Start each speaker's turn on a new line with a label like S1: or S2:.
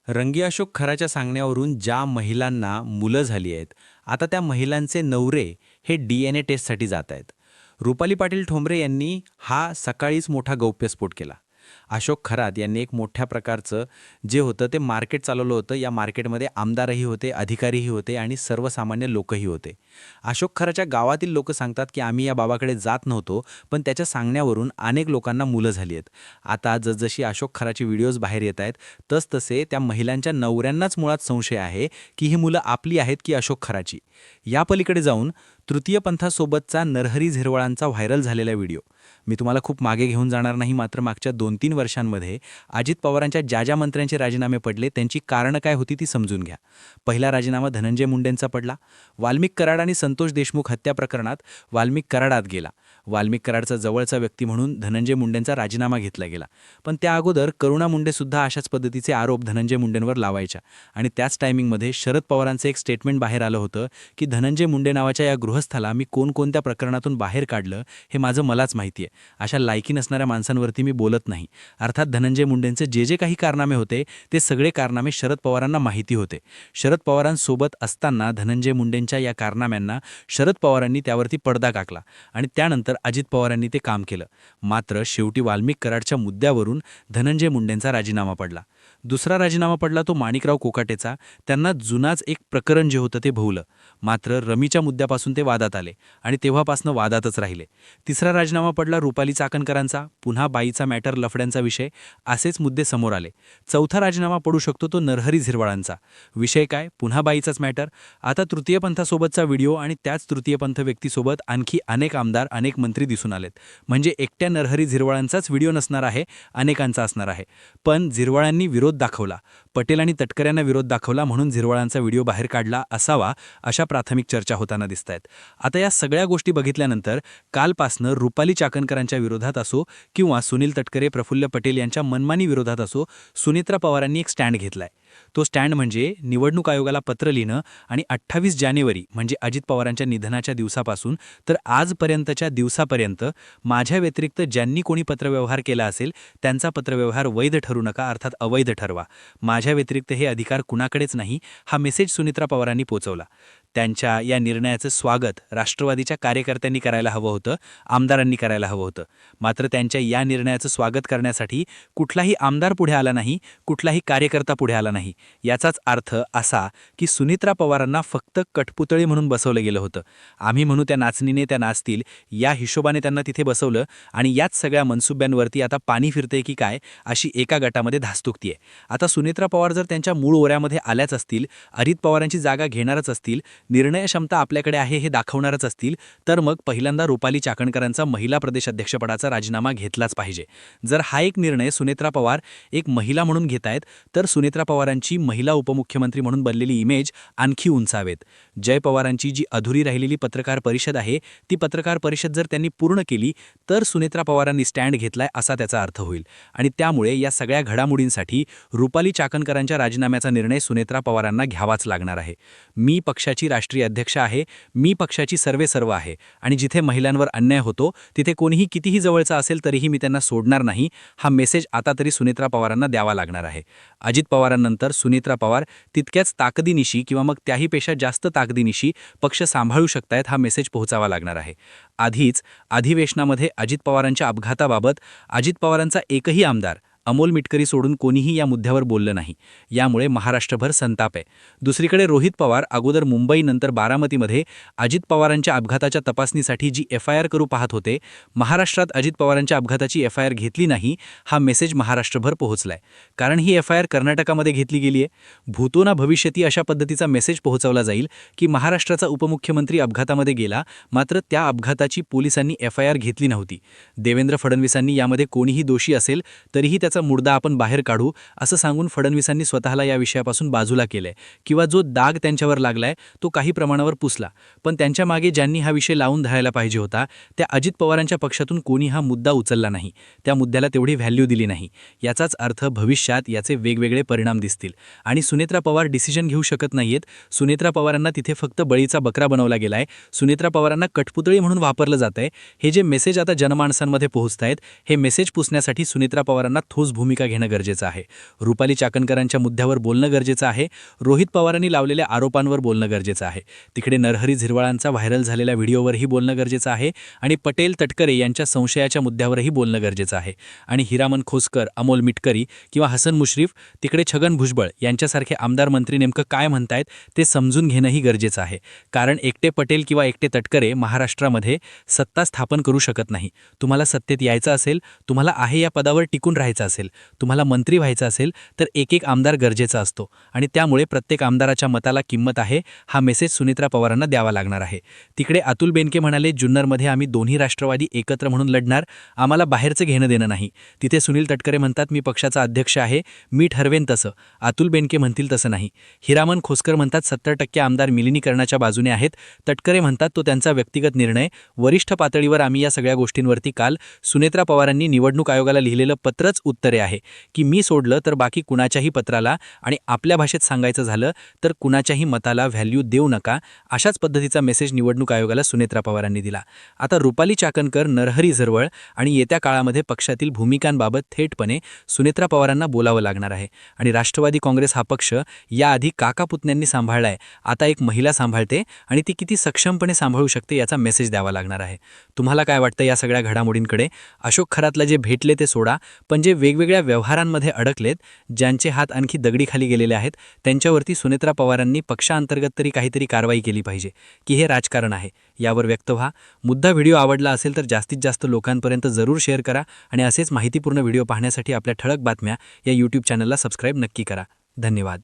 S1: रंगी अशोक खराच्या सांगण्यावरून ज्या महिलांना मुलं झाली आहेत, आता त्या महिलांचे नवरे हे DNA टेस्टसाठी जात आहेत. रुपाली पाटील ठोंबरे यांनी हा सकाळीच मोठा गौप्यस्फोट केला. अशोक खरात यांनी एक मोठ्या प्रकारचं जे होतं ते मार्केट चालवलं होतं. या मार्केटमध्ये आमदारही होते, अधिकारीही होते आणि सर्वसामान्य लोकही होते. अशोक खराच्या गावातील लोक सांगतात की आम्ही या बाबाकडे जात नव्हतो, पण त्याच्या सांगण्यावरून अनेक लोकांना मुलं झाली आहेत. आता जसजशी अशोक खराचे व्हिडिओज बाहेर येत आहेत, तसतसे त्या महिलांच्या नवऱ्यांनाच मुळात संशय आहे की ही मुलं आपली आहेत की अशोक खराची. या पलीकडे जाऊन तृतीय पंथासोबतचा नरहरी झिरवळांचा व्हायरल झालेला व्हिडिओ. मी तुम्हाला खूप मागे घेऊन जाणार नाही, मात्र मागच्या 2-3 वर्षांमध्ये अजित पवारांच्या ज्या मंत्र्यांचे राजीनामे पडले त्यांची कारणं काय होती ती समजून घ्या. पहिला राजीनामा धनंजय मुंडेंचा पडला. वाल्मिक कराड आणि संतोष देशमुख हत्या प्रकरणात वाल्मिक कराडात गेला. वाल्मिक कराडचा जवळचा व्यक्ती म्हणून धनंजय मुंडेंचा राजीनामा घेतला गेला. पण त्या अगोदर करुणा मुंडेसुद्धा अशाच पद्धतीचे आरोप धनंजय मुंडेंवर लावायच्या आणि त्याच टायमिंगमध्ये शरद पवारांचं एक स्टेटमेंट बाहेर आलं होतं की धनंजय मुंडे नावाच्या या गृहस्थाला मी कोणकोणत्या प्रकरणातून बाहेर काढलं हे माझं मलाच माहिती आहे. अशा लायकी नसणाऱ्या माणसांवरती मी बोलत नाही. अर्थात धनंजय मुंडेंचे जे काही कारनामे होते ते सगळे कारनामे शरद पवारांना माहिती होते. शरद पवारांसोबत असताना धनंजय मुंडेंच्या या कारनाम्यांना शरद पवारांनी त्यावरती पडदा टाकला आणि त्यानंतर अजित पवारांनी ते काम केलं. मात्र शेवटी वाल्मिक कराडच्या मुद्द्यावरून धनंजय मुंडेंचा राजीनामा पडला. दुसरा राजीनामा पडला तो माणिकराव कोकाटेचा. त्यांना जुनाच एक प्रकरण जे होतं ते भोवलं. मात्र रमीच्या मुद्द्यापासून ते वादात आले आणि तेव्हापासून वादातच राहिले. तिसरा राजीनामा पडला रुपाली चाकणकरांचा. पुन्हा बाईचा मॅटर, लफड्यांचा विषय, असेच मुद्दे समोर आले. चौथा राजीनामा पडू शकतो तो नरहरी झिरवळांचा. विषय काय? पुन्हा बाईचाच मॅटर. आता तृतीय पंथासोबतचा व्हिडिओ आणि त्याच तृतीय पंथ व्यक्तीसोबत आणखी अनेक आमदार, अनेक मंत्री दिसून आलेत. म्हणजे एकट्या नरहरी झिरवळांचाच व्हिडिओ नसणार आहे, अनेकांचा असणार आहे. पण झिरवळांनी विरोध दाखवला, पटेल आणि तटकऱ्यांना विरोध दाखवला म्हणून झिरवळांचा व्हिडिओ बाहेर काढला असावा, अशा प्राथमिक चर्चा होताना दिसतायत. आता या सगळ्या गोष्टी बघितल्यानंतर कालपासनं रुपाली चाकणकरांच्या विरोधात असो किंवा सुनील तटकरे, प्रफुल्ल पटेल यांच्या मनमानी विरोधात असो, सुनेत्रा पवारांनी एक स्टँड घेतलाय. तो स्टँड म्हणजे निवडणूक आयोगाला पत्र लिहिणं आणि 28 जानेवारी म्हणजे अजित पवारांच्या निधनाच्या दिवसापासून तर आजपर्यंतच्या दिवसापर्यंत माझ्या व्यतिरिक्त ज्यांनी कोणी पत्रव्यवहार केला असेल त्यांचा पत्रव्यवहार वैध ठरू नका, अर्थात अवैध ठरवा. माझ्या व्यतिरिक्त हे अधिकार कुणाकडेच नाही, हा मेसेज सुनेत्रा पवारांनी पोचवला. त्यांच्या या निर्णयाचं स्वागत राष्ट्रवादीच्या कार्यकर्त्यांनी करायला हवं होतं, आमदारांनी करायला हवं होतं. मात्र त्यांच्या या निर्णयाचं स्वागत करण्यासाठी कुठलाही आमदार पुढे आला नाही, कुठलाही कार्यकर्ता पुढे आला नाही. याचाच अर्थ असा की सुनेत्रा पवारांना फक्त कठपुतळी म्हणून बसवलं गेलं होतं. आम्ही म्हणू त्या नाचणीने त्या नाचतील या हिशोबाने त्यांना तिथे बसवलं आणि याच सगळ्या मनसुब्यांवरती आता पाणी फिरतंय की काय अशी एका गटामध्ये धास्तुकती आहे. आता सुनेत्रा पवार जर त्यांच्या मूळ ओऱ्यामध्ये आल्याच असतील, अजित पवारांची जागा घेणारच असतील, निर्णय क्षमता आपल्याकडे आहे हे दाखवणारच असतील, तर मग पहिल्यांदा रुपाली चाकणकरांचा महिला प्रदेश अध्यक्षपदाचा राजीनामा घेतलाच पाहिजे. जर हा एक निर्णय सुनेत्रा पवार एक महिला म्हणून घेत आहेत तर सुनेत्रा पवारांची महिला उपमुख्यमंत्री म्हणून बनलेली इमेज आणखी उंचावेत. जय पवारांची जी अधुरी राहिलेली पत्रकार परिषद आहे ती पत्रकार परिषद जर त्यांनी पूर्ण केली तर सुनेत्रा पवारांनी स्टँड घेतलाय असा त्याचा अर्थ होईल. आणि त्यामुळे या सगळ्या घडामोडींसाठी रुपाली चाकणकरांच्या राजीनाम्याचा निर्णय सुनेत्रा पवारांना घ्यावाच लागणार आहे. मी पक्षाची राष्ट्रीय अध्यक्ष आहे, मी पक्षाची सर्वेसर्व आहे आणि जिथे महिलांवर अन्याय होतो तिथे कोणीही कितीही जवळचा असेल तरीही मी त्यांना सोडणार नाही, हा मेसेज आता तरी सुनेत्रा पवारांना द्यावा लागणार आहे. अजित पवारांनंतर सुनेत्रा पवार तितक्याच ताकदीनिशी किंवा मग त्याहीपेक्षा जास्त ताकदीनिशी पक्ष सांभाळू शकतायत, हा मेसेज पोहोचावा लागणार आहे. आधीच अधिवेशनामध्ये अजित पवारांच्या अपघाताबाबत अजित पवारांचा एकही आमदार अमोल मिटकरी सोडून कोणीही या मुद्द्यावर बोललं नाही. यामुळे महाराष्ट्रभर संताप आहे. दुसरीकडे रोहित पवार अगोदर मुंबई नंतर बारामतीमध्ये अजित पवारांच्या अपघाताच्या तपासणीसाठी जी FIR करू पाहत होते, महाराष्ट्रात अजित पवारांच्या अपघाताची FIR घेतली नाही, हा मेसेज महाराष्ट्रभर पोहोचलाय. कारण ही FIR कर्नाटकामध्ये घेतली गेली आहे. भूतो ना भविष्यती अशा पद्धतीचा मेसेज पोहोचवला जाईल की महाराष्ट्राचा उपमुख्यमंत्री अपघातामध्ये गेला, मात्र त्या अपघाताची पोलिसांनी FIR घेतली नव्हती. देवेंद्र फडणवीसांनी यामध्ये कोणीही दोषी असेल तरीही त्याचा मुद्दा आपण बाहेर काढू असं सांगून फडणवीसांनी स्वतःला या विषयापासून बाजूला केलंय किंवा जो दाग त्यांच्यावर लागलाय तो काही प्रमाणावर पुसला. पण त्यांच्या मागे ज्यांनी हा विषय लावून धरायला पाहिजे होता त्या अजित पवारांच्या पक्षातून कोणी हा मुद्दा उचलला नाही, त्या मुद्द्याला तेवढी व्हॅल्यू दिली नाही. याचाच अर्थ भविष्यात याचे वेगवेगळे परिणाम दिसतील आणि सुनेत्रा पवार डिसिजन घेऊ शकत नाहीयेत. सुनेत्रा पवारांना तिथे फक्त बळीचा बकरा बनवला गेलाय. सुनेत्रा पवारांना कठपुतळी म्हणून वापरलं जातंय. हे जे मेसेज आता जनमानसांमध्ये पोहोचतायत हे मेसेज पुसण्यासाठी सुनेत्रा पवारांना ठोस
S2: ठोस भूमिका घेणं गरजेचं आहे. रुपाली चाकणकरांच्या मुद्द्यावर बोलणं गरजेचं आहे. रोहित पवारांनी लावलेल्या आरोपांवर बोलणं गरजेचं आहे. तिकडे नरहरी झिरवाळांचा व्हायरल झालेल्या व्हिडिओवरही बोलणं गरजेचं आहे आणि पटेल तटकरे यांच्या संशयाच्या मुद्द्यावरही बोलणं गरजेचं आहे. आणि हिरामन खोसकर, अमोल मिटकरी किंवा हसन मुश्रीफ, तिकडे छगन भुजबळ यांच्यासारखे आमदार मंत्री नेमकं काय म्हणतायत ते समजून घेणंही गरजेचं आहे. कारण एकटे पटेल किंवा एकटे तटकरे महाराष्ट्रामध्ये सत्ता स्थापन करू शकत नाही. तुम्हाला सत्तेत यायचं असेल, तुम्हाला आहे या पदावर टिकून राहायचं असेल, तुम्हाला मंत्री व्हायचं असेल तर एक एक आमदार गरजेचा असतो आणि त्यामुळे प्रत्येक आमदाराच्या मताला किंमत आहे हा मेसेज सुनेत्रा पवारांना द्यावा लागणार आहे. तिकडे अतुल बेनके म्हणाले, जुन्नरमध्ये आम्ही दोन्ही राष्ट्रवादी एकत्र म्हणून लढणार, आम्हाला बाहेरचं घेणं देणं नाही. तिथे सुनील तटकरे म्हणतात, मी पक्षाचा अध्यक्ष आहे, मी ठरवेन तसं. अतुल बेनके म्हणतील तसं नाही. हिरामन खोसकर म्हणतात 70% आमदार मिलिनीकरणाच्या बाजूने आहेत. तटकरे म्हणतात तो त्यांचा व्यक्तिगत निर्णय. वरिष्ठ पातळीवर आम्ही या सगळ्या गोष्टींवरती काल सुनेत्रा पवारांनी निवडणूक आयोगाला लिहिलेलं पत्रच उत्तरे आहे की मी सोडलं तर बाकी कुणाच्याही पत्राला आणि आपल्या भाषेत सांगायचं झालं तर कुणाच्याही मताला व्हॅल्यू देऊ नका, अशाच पद्धतीचा मेसेज निवडणूक आयोगाला सुनेत्रा पवारांनी दिला. आता रुपाली चाकणकर, नरहरी झिरवळ आणि येत्या काळामध्ये पक्षातील भूमिकांबाबत थेटपणे सुनेत्रा पवारांना बोलावं लागणार आहे. आणि राष्ट्रवादी काँग्रेस हा पक्ष याआधी काका पुतण्यांनी सांभाळलाय, आता एक महिला सांभाळते आणि ती किती सक्षमपणे सांभाळू शकते याचा मेसेज द्यावा लागणार आहे. तुम्हाला काय वाटतं या सगळ्या घडामोडींकडे? अशोक खरातला जे भेटले ते सोडा, पण जे वेगवेगळ्या व्यवहारांमध्ये अडकलेत, ज्यांचे हात आणखी दगडीखाली गेलेले आहेत, त्यांच्यावरती सुनेत्रा पवारांनी पक्षांतर्गत तरी काहीतरी कारवाई केली पाहिजे की हे राजकारण आहे, यावर व्यक्त व्हा. मुद्दा व्हिडिओ आवडला असेल तर जास्तीत जास्त लोकांपर्यंत जरूर शेअर करा आणि असेच माहितीपूर्ण व्हिडिओ पाहण्यासाठी आपल्या ठळक बातम्या या यूट्यूब चॅनलला सबस्क्राईब नक्की करा. धन्यवाद.